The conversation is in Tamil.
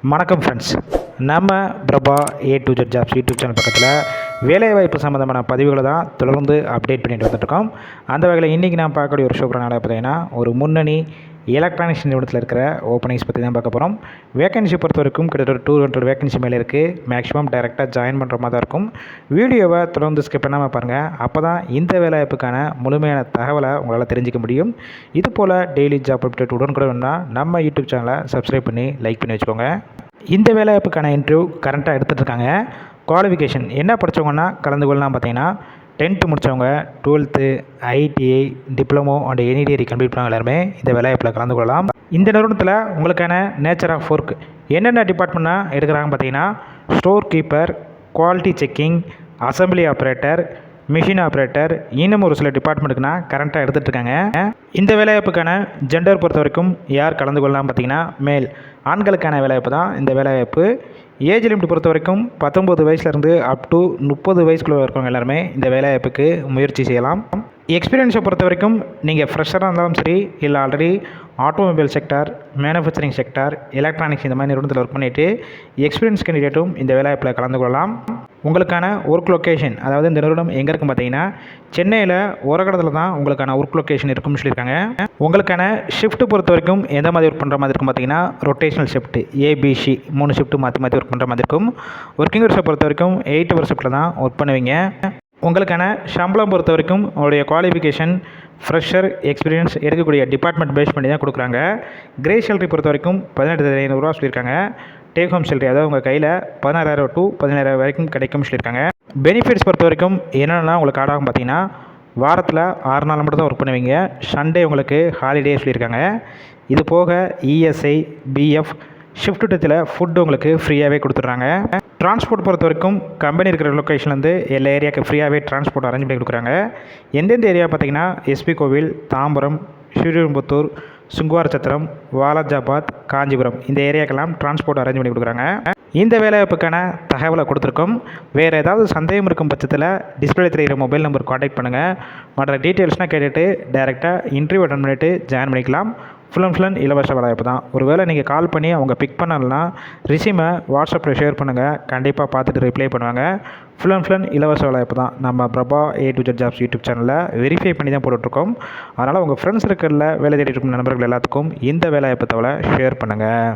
வணக்கம் ஃப்ரெண்ட்ஸ், நம்ம Prabha A to Z jobs YouTube channel பக்கத்தில் வேலைவாய்ப்பு சம்மந்தமான பதிவுகளை தான் தொடர்ந்து அப்டேட் பண்ணிட்டு வந்துட்டுருக்கோம். அந்த வகையில் இன்றைக்கி நான் பார்க்கக்கூடிய ஒரு சூப்பரான நாளாக பார்த்தீங்கன்னா, ஒரு முன்னணி எலக்ட்ரானிக்ஸ் நிறுவனத்தில் இருக்கிற ஓப்பனிங்ஸ் பற்றி தான் பார்க்க போகிறோம். வேகன்சி பொறுத்த வரைக்கும் கிட்டத்தட்ட 200 வேகன்சி மேலே இருக்குது. மேக்ஸிமம் டைரெக்டாக ஜாயின் பண்ணுற மாதிரி தான் இருக்கும். வீடியோவை தொடர்ந்து ஸ்கிப் பண்ணாமல் பாருங்கள். அப்போ தான் இந்த வேலைவாய்ப்புக்கான முழுமையான தகவலை உங்களால் தெரிஞ்சிக்க முடியும். இது போல் டெய்லி ஜாப் அப்டேட் உடனுக்குடனா நம்ம யூடியூப் சேனலை சப்ஸ்கிரைப் பண்ணி லைக் பண்ணி வச்சுக்கோங்க. இந்த வேலைவாய்ப்புக்கான இன்டர்வியூ கரண்ட்டாக எடுத்துகிட்டு இருக்காங்க. குவாலிஃபிகேஷன் என்ன படித்தவங்கன்னா கலந்து கொள்ளலாம். பார்த்தீங்கன்னா 10th முடித்தவங்க, 12th, ITI, diploma and any degree complete பண்ணவங்க எல்லாருமே இந்த வேலைவாய்ப்பில் கலந்து கொள்ளலாம். இந்த நிறுவனத்தில் உங்களுக்கான நேச்சர் ஆஃப் ஒர்க் என்னென்ன டிபார்ட்மெண்ட்டாக எடுக்கிறாங்க பார்த்தீங்கன்னா, store keeper, quality checking, assembly operator, machine operator, இன்னும் ஒரு சில டிபார்ட்மெண்ட்டுக்குனா கரண்ட்டாக எடுத்துகிட்டு இருக்காங்க. இந்த வேலைவாய்ப்புக்கான ஜெண்டர் பொறுத்த வரைக்கும் யார் கலந்து கொள்ளலாம் பார்த்தீங்கன்னா, மேல் ஆண்களுக்கான வேலைவாய்ப்பு தான் இந்த வேலைவாய்ப்பு. ஏஜ் லிமிட் பொறுத்த வரைக்கும் 19 வயசுலேருந்து அப் டு 30 வயசுக்குள்ளே இருக்கிறவங்க எல்லாருமே இந்த வேலைவாய்ப்புக்கு முயற்சி செய்யலாம். எக்ஸ்பீரியன்ஸை பொறுத்த வரைக்கும் நீங்கள் ஃப்ரெஷராக இருந்தாலும் சரி, இல்லை already automobile sector, manufacturing sector, electronics இந்த மாதிரி நிறுவனத்தில் ஒர்க் பண்ணிவிட்டு எக்ஸ்பீரியன்ஸ் கேண்டிடேட்டும் இந்த வேலைவாய்ப்பில் கலந்து கொள்ளலாம். உங்களுக்கான ஒர்க் லொக்கேஷன், அதாவது இந்த நிறுவனம் எங்கே இருக்கும் பார்த்தீங்கன்னா, சென்னையில் ஒரகடத்தில் தான் உங்களுக்கான ஒர்க் லொக்கேஷன் இருக்கும்னு சொல்லியிருக்காங்க. உங்களுக்கான ஷிஃப்ட் பொறுத்த வரைக்கும் எந்த மாதிரி ஒர்க் பண்ணுற மாதிரி இருக்கும் பார்த்தீங்கன்னா, ரொட்டேஷனல் ஷிஃப்ட் ஏபிசி 3 ஷிஃப்ட்டு மாற்றி மாற்றி ஒர்க் பண்ணுற மாதிரி இருக்கும். ஒர்க்கிங் ஹவர்ஸை பொறுத்த வரைக்கும் 8 ஹவர் ஷிஃப்ட்டில் தான் ஒர்க் பண்ணுவீங்க. உங்களுக்கான சம்பளம் பொறுத்த வரைக்கும் உங்களுடைய குவாலிஃபிகேஷன், ஃப்ரெஷர், எக்ஸ்பீரியன்ஸ் எடுக்கக்கூடிய டிபார்ட்மெண்ட் பேஸ் பண்ணி தான் கொடுக்குறாங்க. கிரே சேலரி பொறுத்த வரைக்கும் 18,500 சொல்லியிருக்காங்க. டேக் ஹோம் சேலரி, அதாவது உங்கள் கையில் 16,000 to 17,000 வரைக்கும் கிடைக்கும்னு சொல்லியிருக்காங்க. பெனிஃபிட்ஸ் பொறுத்த வரைக்கும் என்னென்னா உங்களுக்கு ஆடாகும் பார்த்தீங்கன்னா, வாரத்தில் 6 நாள் மட்டும் தான் ஒர்க் பண்ணுவீங்க. சண்டே உங்களுக்கு ஹாலிடே சொல்லியிருக்காங்க. இது போக இஎஸ்ஐ, பிஎஃப், ஷிஃப்ட் டத்தில் ஃபுட்டு உங்களுக்கு ஃப்ரீயாகவே கொடுத்துட்றாங்க. டிரான்ஸ்போர்ட் பொறுத்த வரைக்கும் கம்பெனி இருக்கிற லொக்கேஷன்லேருந்து எல்லா ஏரியாவுக்கு ஃப்ரீயாகவே டிரான்ஸ்போர்ட் அரேஞ்ச் பண்ணி கொடுக்குறாங்க. எந்தெந்த ஏரியா பார்த்தீங்கன்னா, எஸ்பி கோவில், தாம்பரம், ஸ்ரீவில்லிபுத்தூர், சுங்குவார் சத்திரம், வாலாஜாபாத், காஞ்சிபுரம் இந்த ஏரியாக்கெல்லாம் டிரான்ஸ்போர்ட் அரேஞ்ச் பண்ணி கொடுக்குறாங்க. இந்த வேலைவாய்ப்புக்கான தகவலை கொடுத்துருக்கோம். வேறு ஏதாவது சந்தேகம் இருக்கும் பட்சத்தில் டிஸ்பிளே தெரிகிற மொபைல் நம்பர் காண்டாக்ட் பண்ணுங்கள். மற்ற டீட்டெயில்ஸ்னால் கேட்டுட்டு டைரெக்டாக இன்டர்வியூ அட்டன் பண்ணிவிட்டு ஜாயின் பண்ணிக்கலாம். ஃபுல் அண்ட் ஃபுல் இலவச வேலைவாய்ப்பு தான். ஒரு வேளை நீங்கள் கால் பண்ணி அவங்க பிக் பண்ணலன்னா ரிசியூமை வாட்ஸ்அப்பில் ஷேர் பண்ணுங்கள். கண்டிப்பாக பார்த்துட்டு ரிப்ளை பண்ணுவாங்க. ஃபுல் அண்ட் ஃபுல் இலவச வேலைவாய்ப்பு தான். நம்ம Prabha A to Z jobs YouTube சேனலில் வெரிஃபை பண்ணி தான் போட்டுட்ருக்கோம். அதனால் உங்கள் ஃப்ரெண்ட்ஸ் இருக்கிற வேலை தேடிட்டு இருக்கும் நண்பர்கள் எல்லாத்துக்கும் இந்த வேலைவாய்ப்பு தகவலை ஷேர் பண்ணுங்கள்.